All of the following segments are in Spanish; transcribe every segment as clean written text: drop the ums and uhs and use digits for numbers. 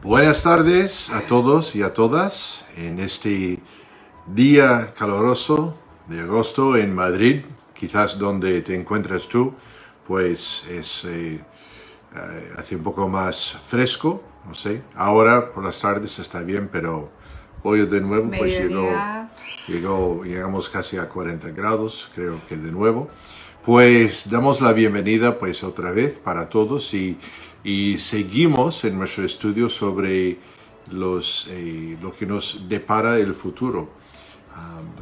Buenas tardes a todos y a todas en este día caluroso de agosto en Madrid, quizás donde te encuentras tú, pues hace un poco más fresco, no sé. Ahora por las tardes está bien, pero hoy de nuevo pues llegamos casi a 40 grados, creo que de nuevo. Pues damos la bienvenida pues otra vez para todos y seguimos en nuestro estudio sobre lo que nos depara el futuro.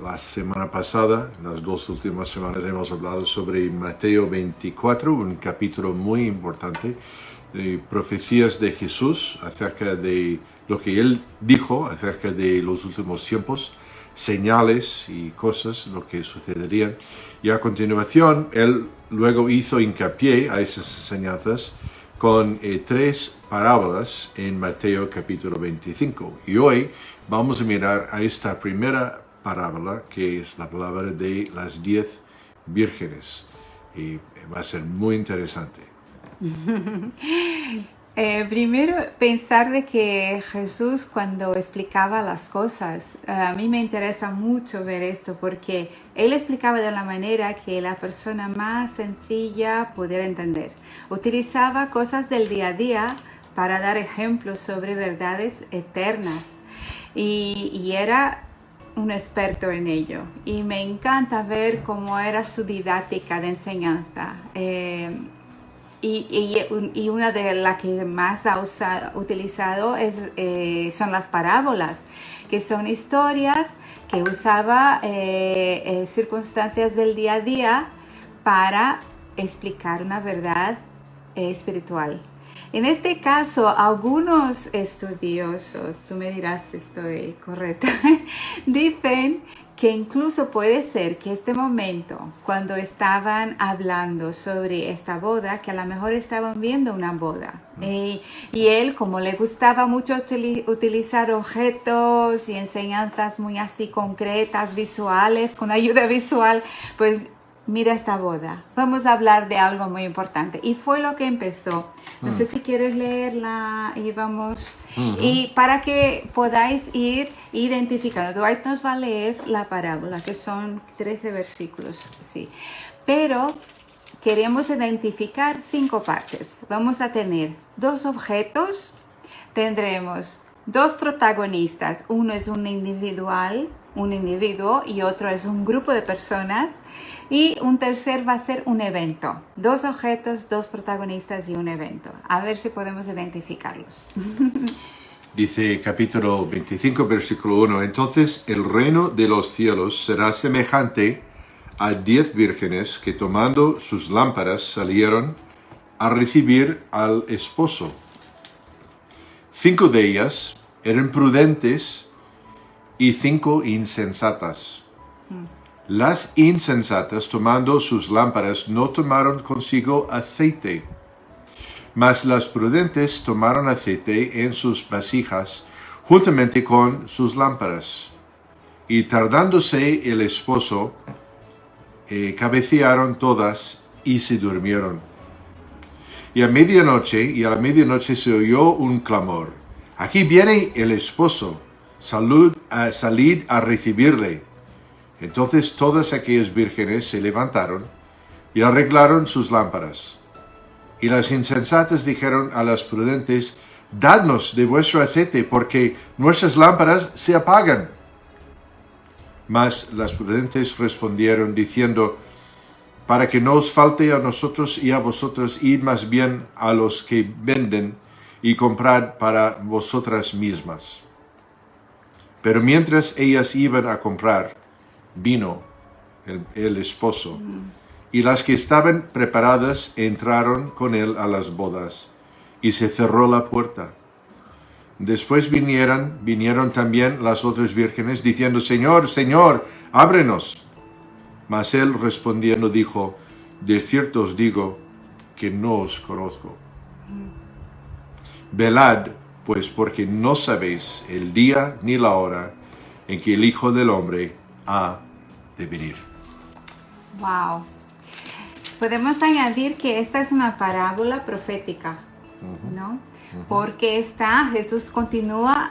La semana pasada, las dos últimas semanas, hemos hablado sobre Mateo 24, un capítulo muy importante, de profecías de Jesús acerca de lo que Él dijo acerca de los últimos tiempos, señales y cosas, lo que sucederían. Y a continuación, Él luego hizo hincapié a esas enseñanzas con tres parábolas en Mateo capítulo 25. Y hoy vamos a mirar a esta primera parábola, que es la palabra de las 10 vírgenes. Y va a ser muy interesante. Primero, pensar de que Jesús cuando explicaba las cosas, a mí me interesa mucho ver esto porque Él explicaba de una manera que la persona más sencilla pudiera entender. Utilizaba cosas del día a día para dar ejemplos sobre verdades eternas y era un experto en ello. Y me encanta ver cómo era su didáctica de enseñanza. Y una de las que más ha utilizado son las parábolas, que son historias que usaba circunstancias del día a día para explicar una verdad espiritual. En este caso, algunos estudiosos, tú me dirás si estoy correcta, dicen que incluso puede ser que este momento, cuando estaban hablando sobre esta boda, que a lo mejor estaban viendo una boda. Y él, como le gustaba mucho utilizar objetos y enseñanzas muy así concretas, visuales, con ayuda visual, pues mira esta boda. Vamos a hablar de algo muy importante. Y fue lo que empezó. No sé si quieres leerla y vamos. Y para que podáis ir identificando. Dwight nos va a leer la parábola, que son 13 versículos. Sí. Pero queremos identificar 5 partes. Vamos a tener 2 objetos. Tendremos 2 protagonistas. Uno es un individuo y otro es un grupo de personas. Y un tercer va a ser un evento. 2 objetos, 2 protagonistas y un evento. A ver si podemos identificarlos. Dice capítulo 25, versículo 1. Entonces el reino de los cielos será semejante a 10 vírgenes que tomando sus lámparas salieron a recibir al esposo. 5 de ellas eran prudentes y 5 insensatas. Las insensatas, tomando sus lámparas, no tomaron consigo aceite, mas las prudentes tomaron aceite en sus vasijas, juntamente con sus lámparas. Y tardándose el esposo, cabecearon todas y se durmieron. Y a la medianoche se oyó un clamor: aquí viene el esposo, salid a recibirle. Entonces todas aquellas vírgenes se levantaron y arreglaron sus lámparas. Y las insensatas dijeron a las prudentes: dadnos de vuestro aceite, porque nuestras lámparas se apagan. Mas las prudentes respondieron diciendo: para que no os falte a nosotros y a vosotras, id más bien a los que venden y comprad para vosotras mismas. Pero mientras ellas iban a comprar, vino el esposo, y las que estaban preparadas entraron con él a las bodas, y se cerró la puerta. Después vinieron también las otras vírgenes, diciendo: Señor, Señor, ábrenos. Mas él respondiendo dijo: de cierto os digo que no os conozco. Velad, pues, porque no sabéis el día ni la hora en que el Hijo del Hombre ha de venir. Wow. Podemos añadir que esta es una parábola profética. ¿no? Porque Jesús continúa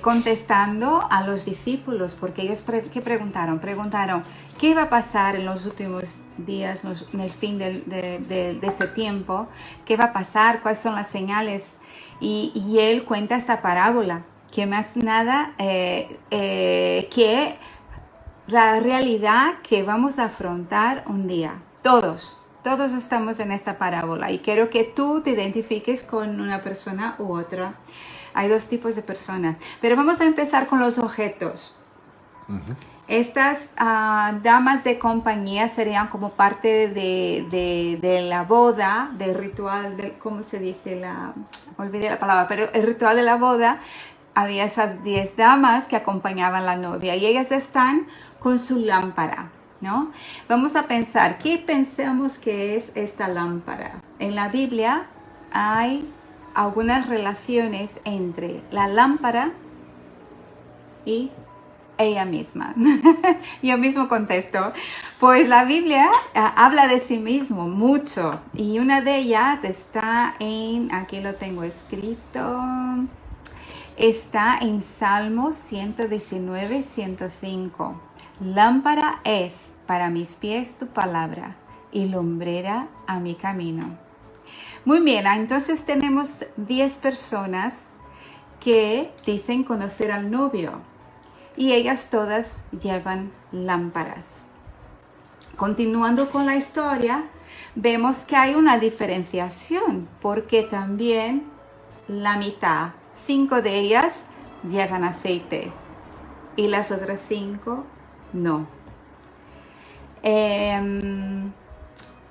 contestando a los discípulos, porque ellos ¿qué preguntaron? Preguntaron, ¿qué va a pasar en los últimos días, en el fin de este tiempo? ¿Qué va a pasar? ¿Cuáles son las señales? Y él cuenta esta parábola, que más nada que la realidad que vamos a afrontar un día, todos estamos en esta parábola, y quiero que tú te identifiques con una persona u otra. Hay dos tipos de personas, pero vamos a empezar con los objetos. Estas damas de compañía serían como parte de la boda, del ritual, ¿cómo se dice? Olvidé la palabra, pero el ritual de la boda. Había esas 10 damas que acompañaban a la novia y ellas están con su lámpara, ¿no? Vamos a pensar, ¿qué pensamos que es esta lámpara? En la Biblia hay algunas relaciones entre la lámpara y ella misma. Yo mismo contesto. Pues la Biblia habla de sí mismo mucho, y una de ellas está aquí lo tengo escrito, está en Salmo 119, 105. Lámpara es para mis pies tu palabra y lumbrera a mi camino. Muy bien, entonces tenemos 10 personas que dicen conocer al novio, y ellas todas llevan lámparas. Continuando con la historia, vemos que hay una diferenciación, porque también la mitad, 5 de ellas, llevan aceite y las otras 5 no. En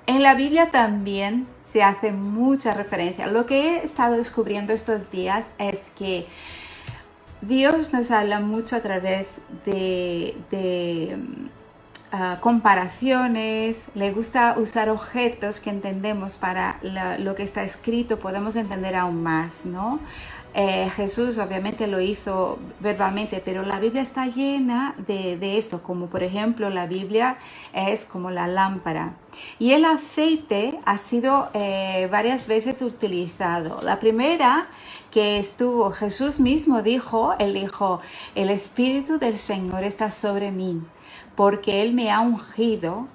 la Biblia también se hace mucha referencia. Lo que he estado descubriendo estos días es que Dios nos habla mucho a través de comparaciones. Le gusta usar objetos que entendemos para lo que está escrito, podemos entender aún más, ¿no? Jesús obviamente lo hizo verbalmente, pero la Biblia está llena de esto, como por ejemplo la Biblia es como la lámpara. Y el aceite ha sido varias veces utilizado. La primera que estuvo, Jesús mismo dijo, él dijo, el Espíritu del Señor está sobre mí, porque Él me ha ungido,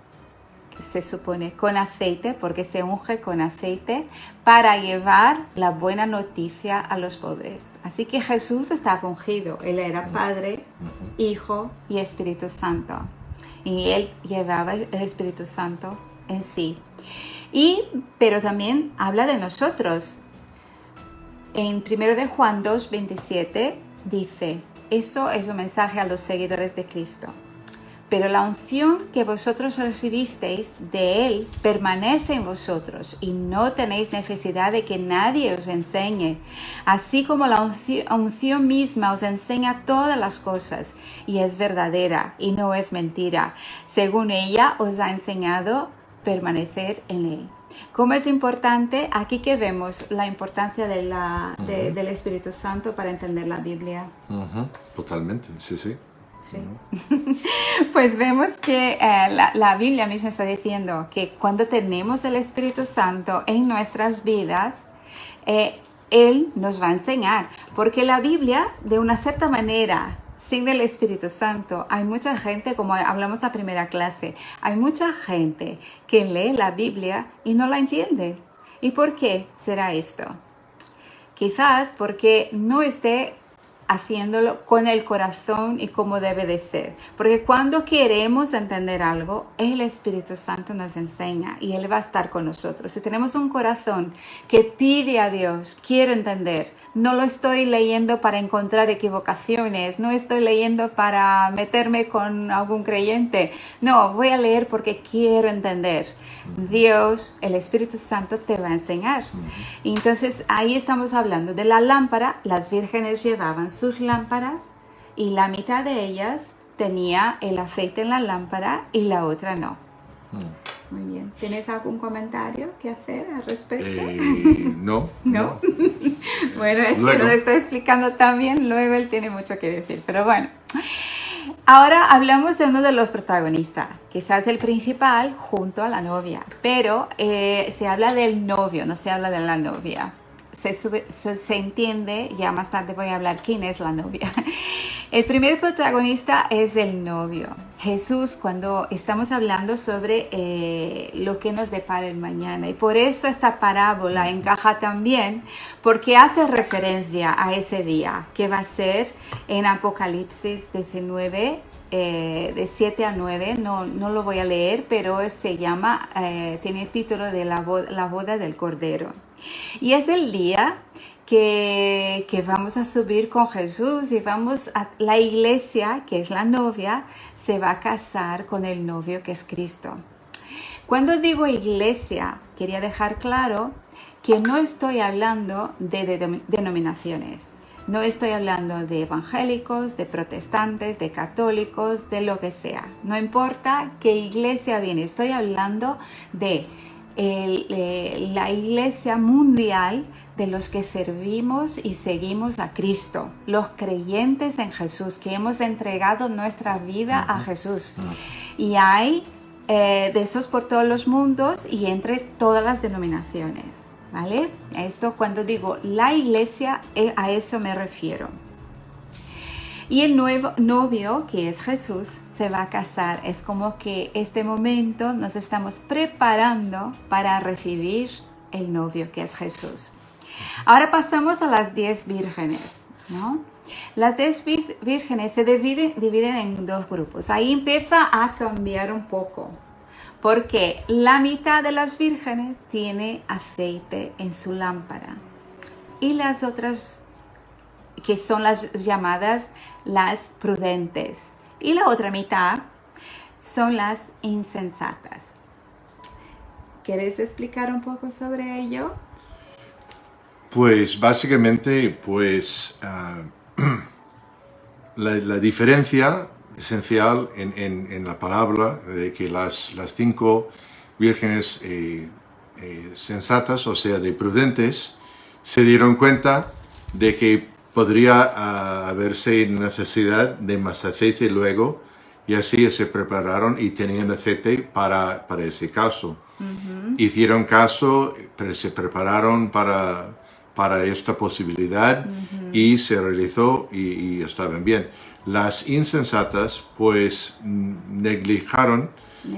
se supone, con aceite, porque se unge con aceite, para llevar la buena noticia a los pobres. Así que Jesús estaba ungido. Él era Padre, Hijo y Espíritu Santo. Y Él llevaba el Espíritu Santo en sí. Pero también habla de nosotros. En 1 de Juan 2:27 dice, eso es un mensaje a los seguidores de Cristo. Pero la unción que vosotros recibisteis de Él permanece en vosotros, y no tenéis necesidad de que nadie os enseñe. Así como la unción misma os enseña todas las cosas, y es verdadera y no es mentira. Según ella os ha enseñado, permanecer en Él. ¿Cómo es importante? Aquí que vemos la importancia del Espíritu Santo para entender la Biblia. Totalmente, sí, sí. Sí. Pues vemos que la Biblia misma está diciendo que cuando tenemos el Espíritu Santo en nuestras vidas, Él nos va a enseñar. Porque la Biblia, de una cierta manera, sin el Espíritu Santo, hay mucha gente, como hablamos en la primera clase, hay mucha gente que lee la Biblia y no la entiende. ¿Y por qué será esto? Quizás porque no esté haciéndolo con el corazón y como debe de ser. Porque cuando queremos entender algo, el Espíritu Santo nos enseña y Él va a estar con nosotros. Si tenemos un corazón que pide a Dios, quiero entender, no lo estoy leyendo para encontrar equivocaciones, no estoy leyendo para meterme con algún creyente, no, voy a leer porque quiero entender. Dios, el Espíritu Santo te va a enseñar. Entonces ahí estamos hablando de la lámpara. Las vírgenes llevaban sus lámparas y la mitad de ellas tenía el aceite en la lámpara y la otra no. Muy bien. ¿Tienes algún comentario que hacer al respecto? No. ¿No? Bueno, es luego, que lo estoy explicando tan bien, luego él tiene mucho que decir, pero bueno. Ahora hablamos de uno de los protagonistas, quizás el principal junto a la novia, pero se habla del novio, no se habla de la novia. se entiende, ya más tarde voy a hablar quién es la novia. El primer protagonista es el novio. Jesús, cuando estamos hablando sobre lo que nos depara el mañana. Y por eso esta parábola encaja también, porque hace referencia a ese día, que va a ser en Apocalipsis 19, de 7 a 9. No lo voy a leer, pero se llama, tiene el título de la boda del Cordero. Y es el día que vamos a subir con Jesús y vamos a la iglesia, que es la novia, se va a casar con el novio, que es Cristo. Cuando digo iglesia, quería dejar claro que no estoy hablando de denominaciones. No estoy hablando de evangélicos, de protestantes, de católicos, de lo que sea. No importa qué iglesia viene. Estoy hablando de la iglesia mundial, de los que servimos y seguimos a Cristo, los creyentes en Jesús, que hemos entregado nuestra vida a Jesús. Y hay de esos por todos los mundos y entre todas las denominaciones, ¿vale? Esto cuando digo la iglesia, a eso me refiero. Y el nuevo novio, que es Jesús, se va a casar. Es como que este momento nos estamos preparando para recibir el novio, que es Jesús. Ahora pasamos a las 10 vírgenes, ¿no? Las 10 vírgenes se dividen en dos grupos. Ahí empieza a cambiar un poco, porque la mitad de las vírgenes tiene aceite en su lámpara y las otras, que son las llamadas las prudentes, y la otra mitad son las insensatas. ¿Quieres explicar un poco sobre ello? Pues básicamente, la diferencia esencial en la palabra de que las 5 vírgenes sensatas, o sea, de prudentes, se dieron cuenta de que podría haberse necesidad de más aceite luego, y así se prepararon y tenían aceite para ese caso. Hicieron caso, pero se prepararon para esta posibilidad y se realizó y estaban bien. Las insensatas pues negligenciaron. Es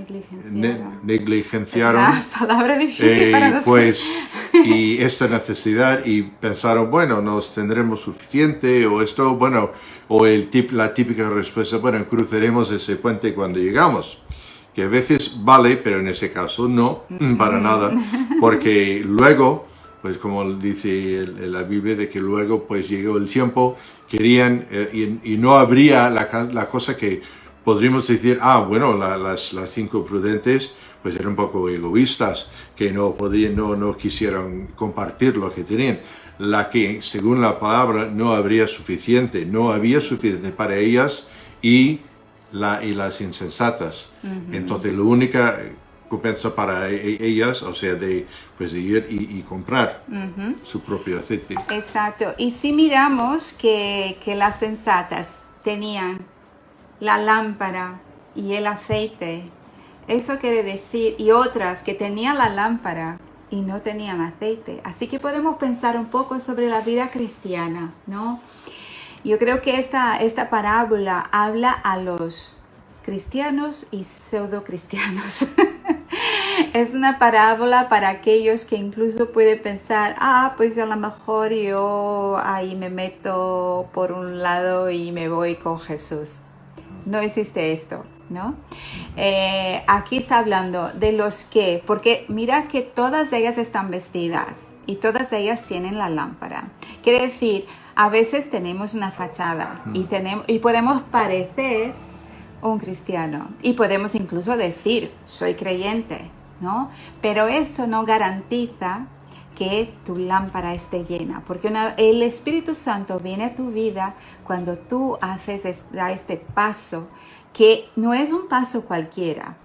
una palabra difícil para nosotros. Y esta necesidad, y pensaron, bueno, nos tendremos suficiente, o esto, bueno, o la típica respuesta, bueno, cruzaremos ese puente cuando llegamos, que a veces vale, pero en ese caso no, para nada, porque luego, pues como dice la Biblia, de que luego pues llegó el tiempo, querían, y no habría la cosa que podríamos decir, bueno, las 5 prudentes pues eran un poco egoístas, que no quisieron compartir lo que tenían. La que, según la palabra, no había suficiente para ellas y las insensatas. Entonces, lo único que pensa para ellas, o sea, de ir y comprar su propio aceite. Exacto. Y si miramos que las sensatas tenían la lámpara y el aceite, eso quiere decir, y otras que tenían la lámpara y no tenían aceite. Así que podemos pensar un poco sobre la vida cristiana, ¿no? Yo creo que esta parábola habla a los cristianos y pseudo-cristianos. Es una parábola para aquellos que incluso pueden pensar, pues a lo mejor yo ahí me meto por un lado y me voy con Jesús. No existe esto, ¿no? Aquí está hablando de los que, porque mira que todas ellas están vestidas y todas ellas tienen la lámpara. Quiere decir, a veces tenemos una fachada y podemos parecer un cristiano y podemos incluso decir, soy creyente, ¿no? Pero eso no garantiza que tu lámpara esté llena, porque el Espíritu Santo viene a tu vida cuando tú haces este paso, que no es un paso cualquiera,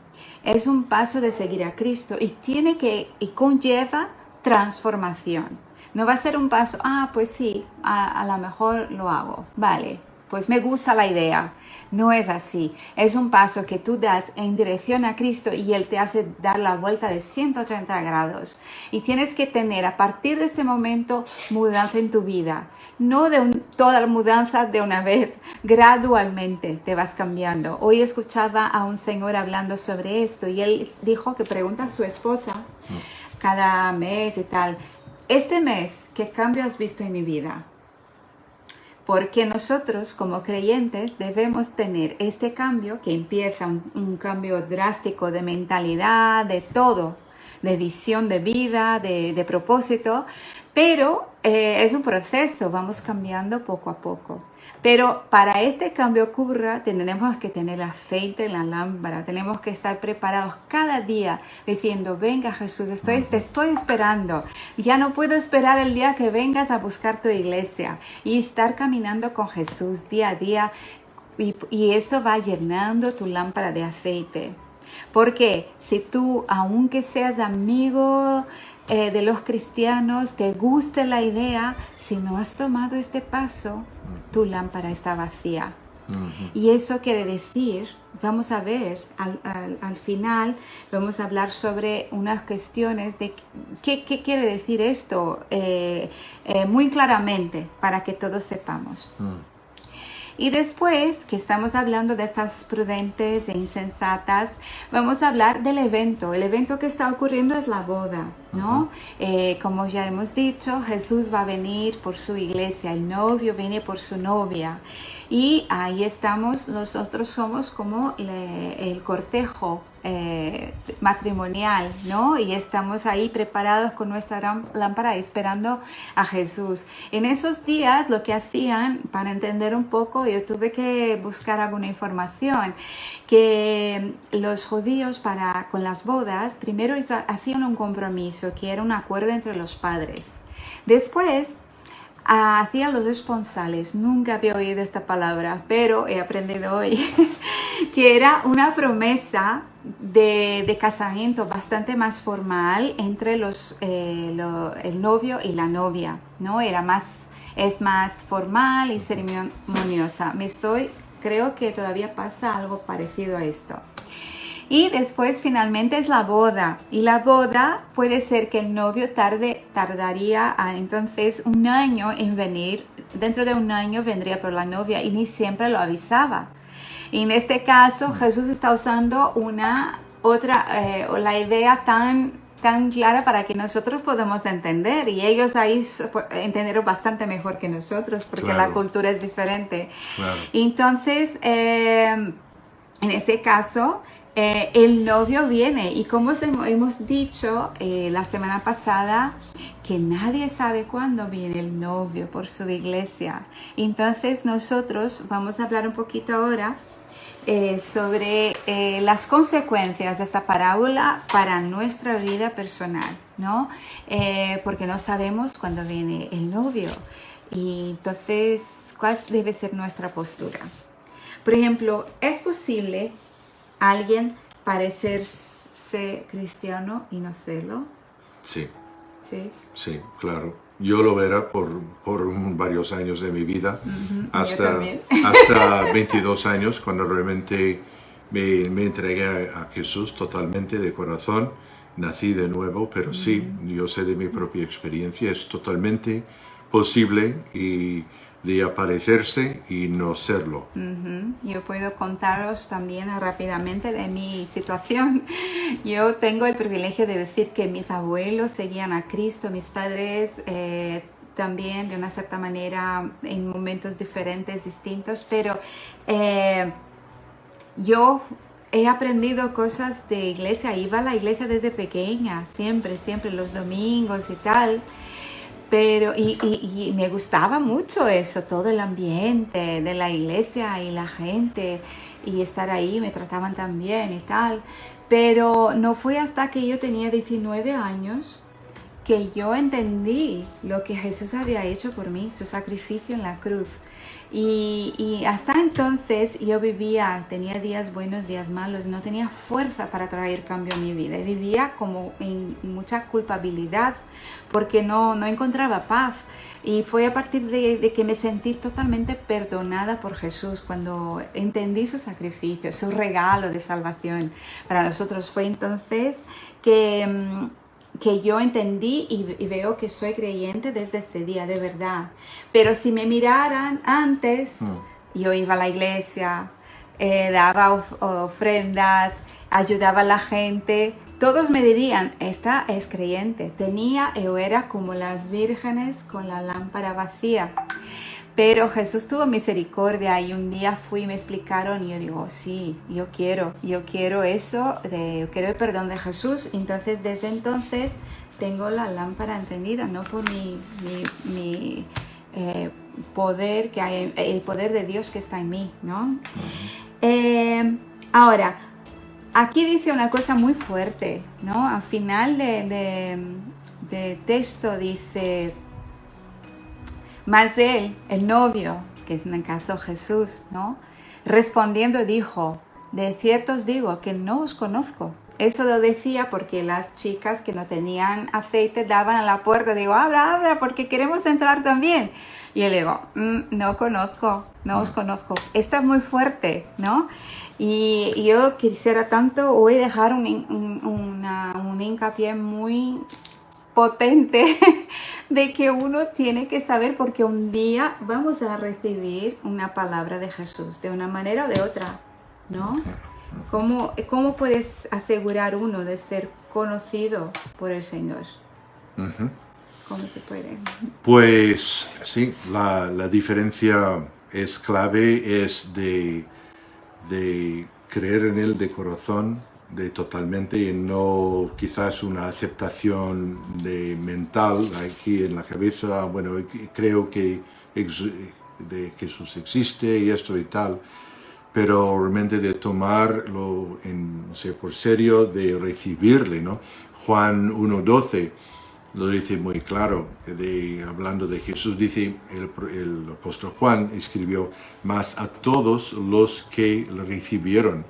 es un paso de seguir a Cristo y conlleva transformación. No va a ser un paso, pues sí, a lo mejor lo hago, vale, pues me gusta la idea. No es así. Es un paso que tú das en dirección a Cristo y Él te hace dar la vuelta de 180 grados. Y tienes que tener a partir de este momento mudanza en tu vida. No toda la mudanza de una vez, gradualmente te vas cambiando. Hoy escuchaba a un señor hablando sobre esto y él dijo que pregunta a su esposa cada mes y tal, este mes, ¿qué cambio has visto en mi vida? Porque nosotros como creyentes debemos tener este cambio que empieza un cambio drástico de mentalidad, de todo, de visión de vida, de propósito, pero es un proceso, vamos cambiando poco a poco. Pero para este cambio ocurra, tenemos que tener aceite en la lámpara, tenemos que estar preparados cada día diciendo, venga Jesús, te estoy esperando. Ya no puedo esperar el día que vengas a buscar tu iglesia y estar caminando con Jesús día a día y esto va llenando tu lámpara de aceite. Porque si tú, aunque seas amigo de los cristianos, te guste la idea, si no has tomado este paso, tu lámpara está vacía. Y eso quiere decir, vamos a ver al final, vamos a hablar sobre unas cuestiones de qué quiere decir esto muy claramente para que todos sepamos. Y después que estamos hablando de esas prudentes e insensatas, vamos a hablar del evento. El evento que está ocurriendo es la boda, ¿no? Como ya hemos dicho, Jesús va a venir por su iglesia, el novio viene por su novia. Y ahí estamos, nosotros somos como el cortejo matrimonial, ¿no? Y estamos ahí preparados con nuestra lámpara esperando a Jesús. En esos días lo que hacían, para entender un poco, yo tuve que buscar alguna información, que los judíos con las bodas, primero hacían un compromiso, que era un acuerdo entre los padres. Después, hacían los esponsales, nunca había oído esta palabra, pero he aprendido hoy, que era una promesa de casamiento bastante más formal entre el novio y la novia, ¿no? Es más formal y ceremoniosa. Creo que todavía pasa algo parecido a esto. Y después finalmente es la boda. Y la boda puede ser que el novio tardaría entonces un año en venir. Dentro de un año vendría por la novia y ni siempre lo avisaba. Y en este caso Jesús está usando la idea tan clara para que nosotros podamos entender. Y ellos ahí entendieron bastante mejor que nosotros porque claro, la cultura es diferente. Claro. Entonces, en ese caso, el novio viene y como hemos dicho la semana pasada, que nadie sabe cuándo viene el novio por su iglesia. Entonces nosotros vamos a hablar un poquito ahora sobre las consecuencias de esta parábola para nuestra vida personal, ¿no? Porque no sabemos cuándo viene el novio. Y entonces, ¿cuál debe ser nuestra postura? Por ejemplo, ¿es posible alguien parecerse cristiano y no serlo? Sí. ¿Sí? Sí, claro. Yo lo veré por varios años de mi vida, hasta 22 años, cuando realmente me entregué a Jesús totalmente de corazón, nací de nuevo, pero sí, yo sé de mi propia experiencia, es totalmente posible de aparecerse y no serlo. Yo puedo contaros también rápidamente de mi situación. Yo tengo el privilegio de decir que mis abuelos seguían a Cristo, mis padres también de una cierta manera en momentos diferentes, distintos, pero yo he aprendido cosas de iglesia, iba a la iglesia desde pequeña, siempre los domingos y tal. Pero, y me gustaba mucho eso, todo el ambiente de la iglesia y la gente, y estar ahí, me trataban tan bien y tal. Pero no fue hasta que yo tenía 19 años que yo entendí lo que Jesús había hecho por mí, su sacrificio en la cruz. Y hasta entonces yo tenía días buenos, días malos, no tenía fuerza para traer cambio en mi vida. Y vivía como en mucha culpabilidad porque no encontraba paz. Y fue a partir de que me sentí totalmente perdonada por Jesús cuando entendí su sacrificio, su regalo de salvación para nosotros. Fue entonces que yo entendí y veo que soy creyente desde ese día, de verdad. Pero si me miraran antes, yo iba a la iglesia, daba ofrendas, ayudaba a la gente. Todos me dirían, esta es creyente. Yo era como las vírgenes con la lámpara vacía. Pero Jesús tuvo misericordia y un día fui y me explicaron y yo digo, sí, yo quiero eso, yo quiero el perdón de Jesús. Entonces, desde entonces tengo la lámpara encendida, no por mi poder, que hay, el poder de Dios que está en mí, ¿no? Ahora, aquí dice una cosa muy fuerte, ¿no? Al final de texto dice... Mas él, el novio, que es en el caso Jesús, ¿no? Respondiendo dijo, de cierto os digo que no os conozco. Eso lo decía porque las chicas que no tenían aceite daban a la puerta. Digo, abra, porque queremos entrar también. Y yo le digo, no os conozco. Esto es muy fuerte, ¿no? Y yo quisiera tanto hoy dejar un hincapié muy potente de que uno tiene que saber, porque un día vamos a recibir una palabra de Jesús de una manera o de otra, ¿no? ¿Cómo puedes asegurar uno de ser conocido por el Señor? ¿Cómo se puede? Pues sí, la diferencia es clave, es de creer en Él de corazón, de totalmente, y no quizás una aceptación mental aquí en la cabeza. Bueno, creo que Jesús existe y esto y tal, pero realmente de tomarlo por serio, de recibirle, ¿no? Juan 1:12 lo dice muy claro, hablando de Jesús, dice el apóstol Juan escribió, mas a todos los que le recibieron,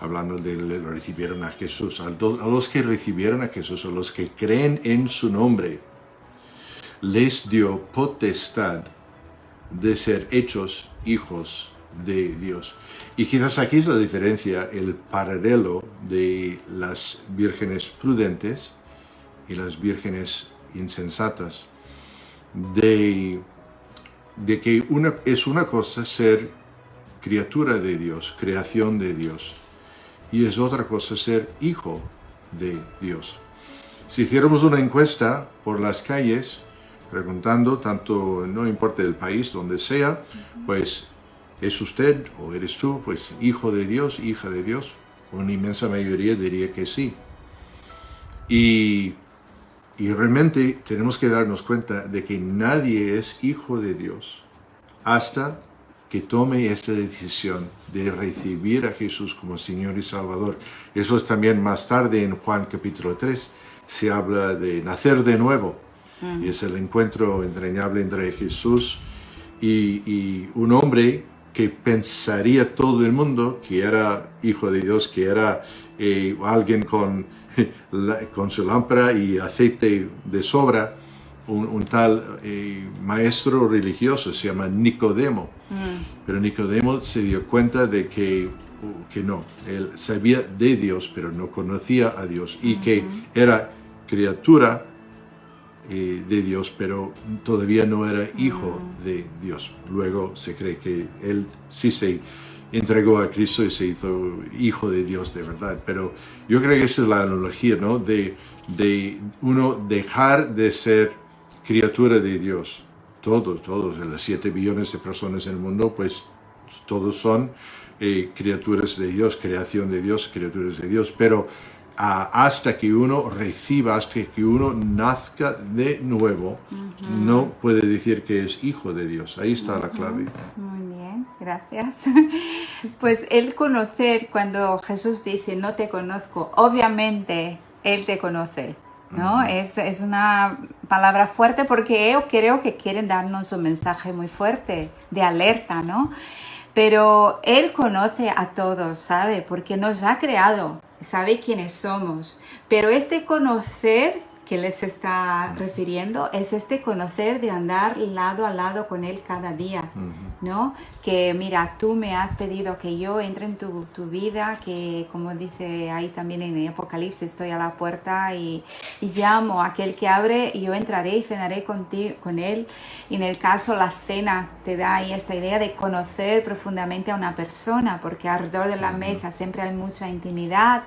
hablando le recibieron a Jesús, a los que recibieron a Jesús, a los que creen en su nombre, les dio potestad de ser hechos hijos de Dios. Y quizás aquí es la diferencia, el paralelo de las vírgenes prudentes y las vírgenes insensatas, de que es una cosa ser criatura de Dios, creación de Dios, y es otra cosa ser hijo de Dios. Si hiciéramos una encuesta por las calles, preguntando, tanto no importa el país, donde sea, pues, ¿es usted o eres tú, pues, hijo de Dios, hija de Dios? Una inmensa mayoría diría que sí. Y realmente tenemos que darnos cuenta de que nadie es hijo de Dios hasta que tome esta decisión de recibir a Jesús como Señor y Salvador. Eso es también más tarde en Juan capítulo 3, se habla de nacer de nuevo. Y es el encuentro entrañable entre Jesús y un hombre que pensaría todo el mundo que era hijo de Dios, que era alguien con su lámpara y aceite de sobra, un tal maestro religioso, se llama Nicodemo. Pero Nicodemo se dio cuenta de que no, él sabía de Dios, pero no conocía a Dios, y que era criatura de Dios, pero todavía no era hijo de Dios. Luego se cree que él sí se entregó a Cristo y se hizo hijo de Dios de verdad. Pero yo creo que esa es la analogía, ¿no? De uno dejar de ser criatura de Dios. Todos, las 7 billones de personas en el mundo, pues todos son criaturas de Dios, creación de Dios, criaturas de Dios. Pero hasta que uno reciba, hasta que uno nazca de nuevo, no puede decir que es hijo de Dios. Ahí está la clave. Muy bien, gracias. Pues el conocer, cuando Jesús dice no te conozco, obviamente Él te conoce. ¿no? Es una palabra fuerte porque yo creo que quieren darnos un mensaje muy fuerte de alerta, ¿no? Pero Él conoce a todos, ¿sabe? Porque nos ha creado, sabe quiénes somos. Pero este conocer que les está refiriendo es este conocer de andar lado a lado con Él cada día, ¿no? Que mira, tú me has pedido que yo entre en tu vida, que como dice ahí también en el Apocalipsis, estoy a la puerta y llamo a aquel que abre y yo entraré y cenaré contigo, con Él. Y en el caso la cena te da ahí esta idea de conocer profundamente a una persona, porque alrededor de la mesa siempre hay mucha intimidad.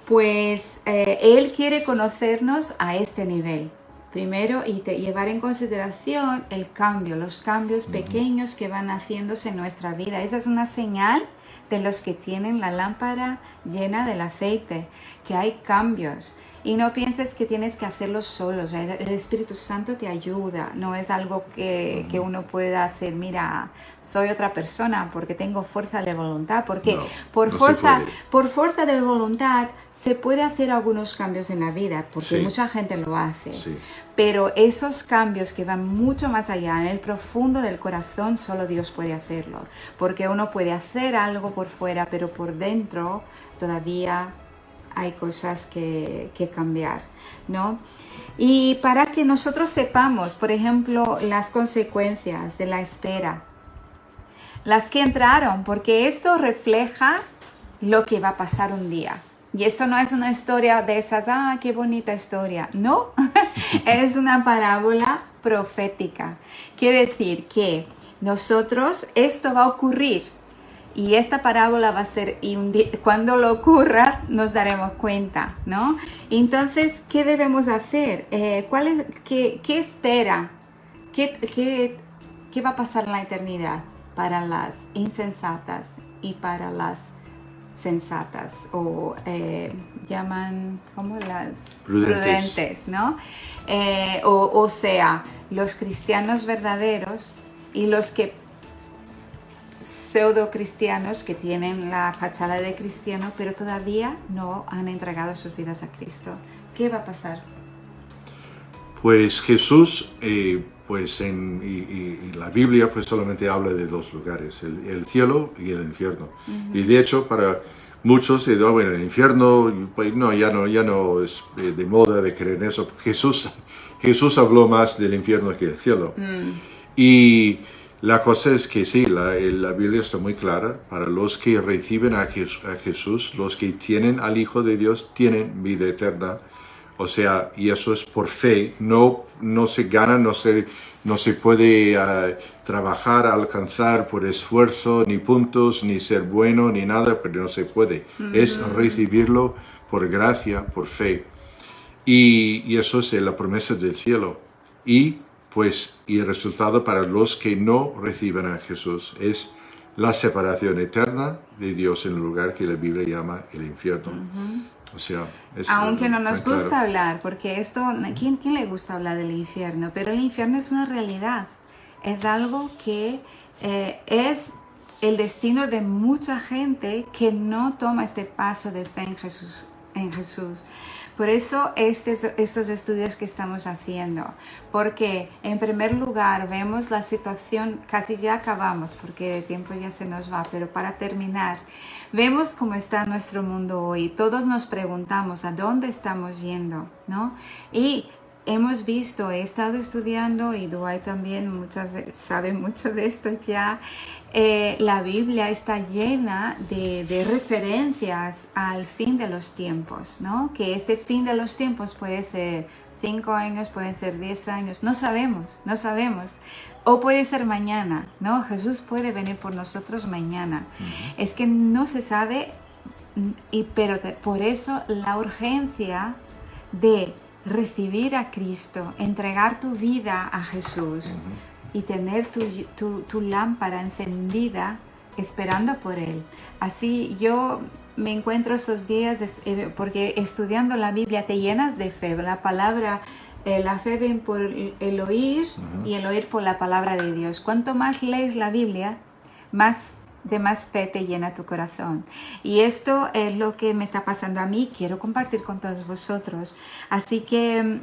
Pues Él quiere conocernos a este nivel. Primero, y llevar en consideración el cambio, los cambios pequeños que van haciéndose en nuestra vida. Esa es una señal de los que tienen la lámpara llena del aceite, que hay cambios. Y no pienses que tienes que hacerlo solo, o sea, el Espíritu Santo te ayuda, no es algo que uno pueda hacer, mira, soy otra persona porque tengo fuerza de voluntad, porque por fuerza de voluntad se puede hacer algunos cambios en la vida, porque mucha gente lo hace, pero esos cambios que van mucho más allá, en el profundo del corazón, solo Dios puede hacerlo, porque uno puede hacer algo por fuera, pero por dentro todavía hay cosas que cambiar, ¿no? Y para que nosotros sepamos, por ejemplo, las consecuencias de la espera, las que entraron, porque esto refleja lo que va a pasar un día. Y esto no es una historia de esas, qué bonita historia, no, es una parábola profética. Quiere decir que nosotros, esto va a ocurrir. Y esta parábola va a ser, y cuando lo ocurra, nos daremos cuenta, ¿no? Entonces, ¿qué debemos hacer? ¿Qué espera? ¿Qué va a pasar en la eternidad para las insensatas y para las sensatas? O llaman, ¿cómo? Las prudentes, ¿no? O sea, los cristianos verdaderos y los que pseudo cristianos que tienen la fachada de cristiano pero todavía no han entregado sus vidas a Cristo. ¿Qué va a pasar? Pues Jesús, pues y la Biblia pues solamente habla de dos lugares, el cielo y el infierno. Y de hecho para muchos, bueno, el infierno, pues no, ya no es de moda de creer en eso. Jesús habló más del infierno que del cielo. Y la cosa es que sí, la Biblia está muy clara. Para los que reciben a Jesús, los que tienen al Hijo de Dios, tienen vida eterna. O sea, y eso es por fe. No se gana, no se puede trabajar, alcanzar por esfuerzo, ni puntos, ni ser bueno, ni nada, pero no se puede. Es recibirlo por gracia, por fe. Y eso es la promesa del cielo. Y el resultado para los que no reciben a Jesús es la separación eterna de Dios en el lugar que la Biblia llama el infierno. O sea, aunque no nos gusta hablar, porque esto, ¿quién le gusta hablar del infierno? Pero el infierno es una realidad, es algo que es el destino de mucha gente que no toma este paso de fe en Jesús. Por eso estos estudios que estamos haciendo, porque en primer lugar vemos la situación, casi ya acabamos porque el tiempo ya se nos va, pero para terminar, vemos cómo está nuestro mundo hoy. Todos nos preguntamos a dónde estamos yendo, ¿no? Y hemos visto, he estado estudiando y Dwight también muchas veces sabe mucho de esto ya. La Biblia está llena de referencias al fin de los tiempos, ¿no? Que este fin de los tiempos puede ser 5 años, pueden ser 10 años, no sabemos. O puede ser mañana, ¿no? Jesús puede venir por nosotros mañana. Es que no se sabe, pero por eso la urgencia de recibir a Cristo, entregar tu vida a Jesús y tener tu lámpara encendida esperando por Él. Así yo me encuentro esos días, porque estudiando la Biblia te llenas de fe. La palabra, la fe viene por el oír y el oír por la palabra de Dios. Cuanto más lees la Biblia, más de más fe te llena tu corazón. Y esto es lo que me está pasando a mí, quiero compartir con todos vosotros. Así que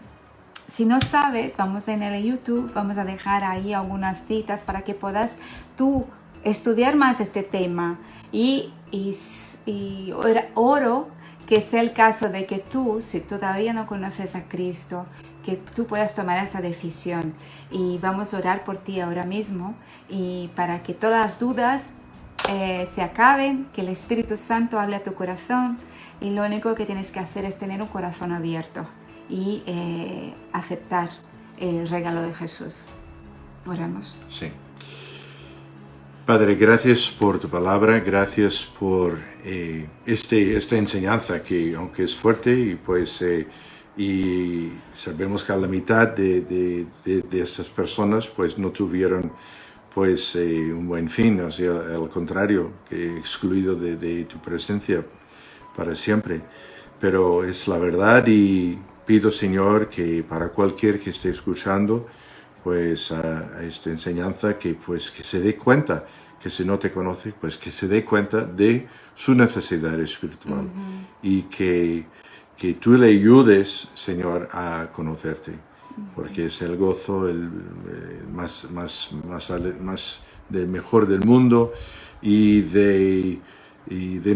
si no sabes, vamos en el YouTube, vamos a dejar ahí algunas citas para que puedas tú estudiar más este tema. Y oro que sea el caso de que tú, si todavía no conoces a Cristo, que tú puedas tomar esa decisión. Y vamos a orar por ti ahora mismo y para que todas las dudas se acaben, que el Espíritu Santo hable a tu corazón, y lo único que tienes que hacer es tener un corazón abierto y aceptar el regalo de Jesús. Oramos. Sí. Padre, gracias por tu palabra, gracias por esta enseñanza que, aunque es fuerte, y sabemos que a la mitad de estas personas pues no tuvieron un buen fin, o sea, al contrario, que excluido de tu presencia para siempre. Pero es la verdad, y pido, Señor, que para cualquier que esté escuchando pues a esta enseñanza, que se dé cuenta, que si no te conoce, pues que se dé cuenta de su necesidad espiritual, y que tú le ayudes, Señor, a conocerte, porque es el gozo más del mejor del mundo, y de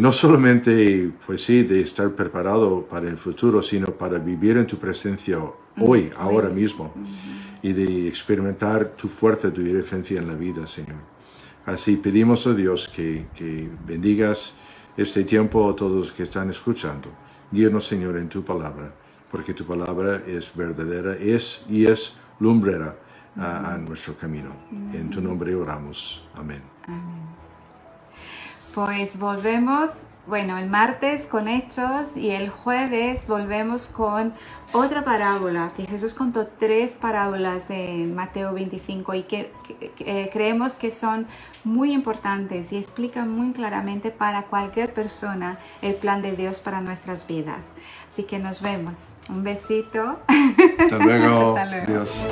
no solamente, de estar preparado para el futuro, sino para vivir en tu presencia hoy, ahora mismo, y de experimentar tu fuerza, tu diferencia en la vida, Señor. Así pedimos a Dios que bendigas este tiempo a todos los que están escuchando. Guíanos, Señor, en tu palabra, porque tu palabra es verdadera, es lumbrera a nuestro camino. En tu nombre oramos. Amén. Amén. Pues volvemos, el martes con Hechos, y el jueves volvemos con otra parábola, que Jesús contó 3 parábolas en Mateo 25 y que creemos que son muy importantes y explican muy claramente para cualquier persona el plan de Dios para nuestras vidas. Así que nos vemos. Un besito. Hasta luego. Hasta luego. Dios.